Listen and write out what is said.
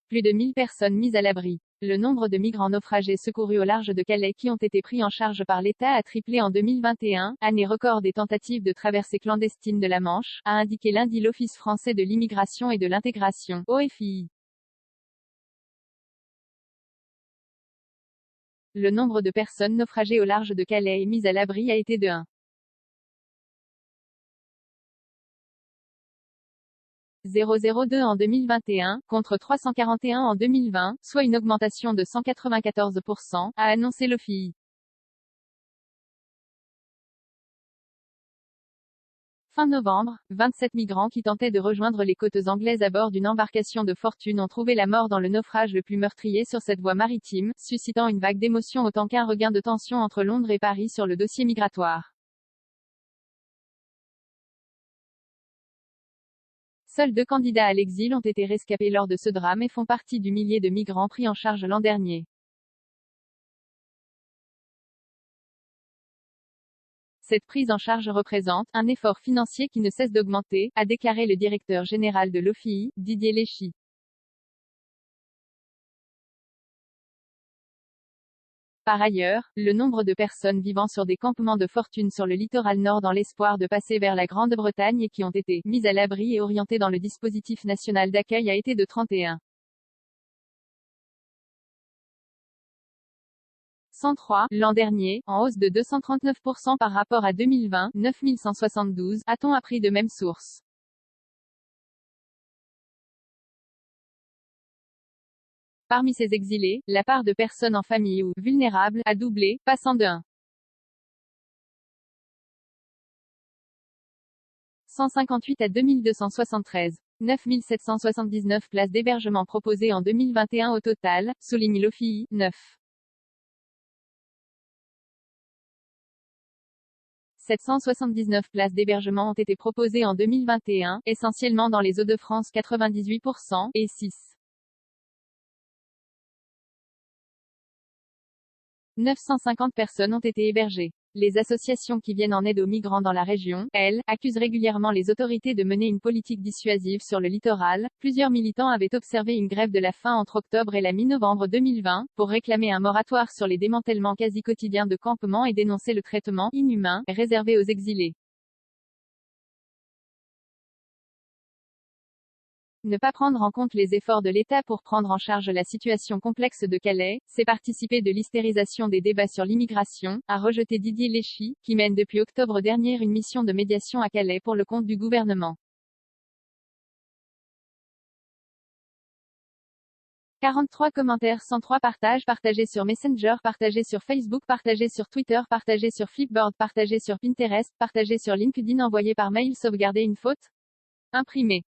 Plus de 1000 personnes mises à l'abri. Le nombre de migrants naufragés secourus au large de Calais qui ont été pris en charge par l'État a triplé en 2021, année record des tentatives de traversée clandestine de la Manche, a indiqué lundi l'Office français de l'immigration et de l'intégration, OFII. Le nombre de personnes naufragées au large de Calais et mises à l'abri a été de 1,002 en 2021, contre 341 en 2020, soit une augmentation de 194%, a annoncé l'OFII. Fin novembre, 27 migrants qui tentaient de rejoindre les côtes anglaises à bord d'une embarcation de fortune ont trouvé la mort dans le naufrage le plus meurtrier sur cette voie maritime, suscitant une vague d'émotion autant qu'un regain de tension entre Londres et Paris sur le dossier migratoire. Seuls 2 candidats à l'exil ont été rescapés lors de ce drame et font partie du millier de migrants pris en charge l'an dernier. Cette prise en charge représente un effort financier qui ne cesse d'augmenter, a déclaré le directeur général de l'OFII, Didier Léchy. Par ailleurs, le nombre de personnes vivant sur des campements de fortune sur le littoral nord dans l'espoir de passer vers la Grande-Bretagne et qui ont été mises à l'abri et orientées dans le dispositif national d'accueil a été de 31. 103, l'an dernier, en hausse de 239% par rapport à 2020, 9172, a-t-on appris de même source. Parmi ces exilés, la part de personnes en famille ou vulnérables a doublé, passant de 158 à 2273. 9779 places d'hébergement proposées en 2021 au total, souligne l'OFII, 9. 779 places d'hébergement ont été proposées en 2021, essentiellement dans les Hauts-de-France 98%, et 6. 950 personnes ont été hébergées. Les associations qui viennent en aide aux migrants dans la région, elles, accusent régulièrement les autorités de mener une politique dissuasive sur le littoral. Plusieurs militants avaient observé une grève de la faim entre octobre et la mi-novembre 2020, pour réclamer un moratoire sur les démantèlements quasi quotidiens de campements et dénoncer le traitement inhumain réservé aux exilés. Ne pas prendre en compte les efforts de l'État pour prendre en charge la situation complexe de Calais, c'est participer de l'hystérisation des débats sur l'immigration, a rejeté Didier Léchy, qui mène depuis octobre dernier une mission de médiation à Calais pour le compte du gouvernement. 43 commentaires, 103 partages, partagés sur Messenger, partagés sur Facebook, partagés sur Twitter, partagés sur Flipboard, partagés sur Pinterest, partagés sur LinkedIn, envoyés par mail, sauvegarder une faute, imprimé.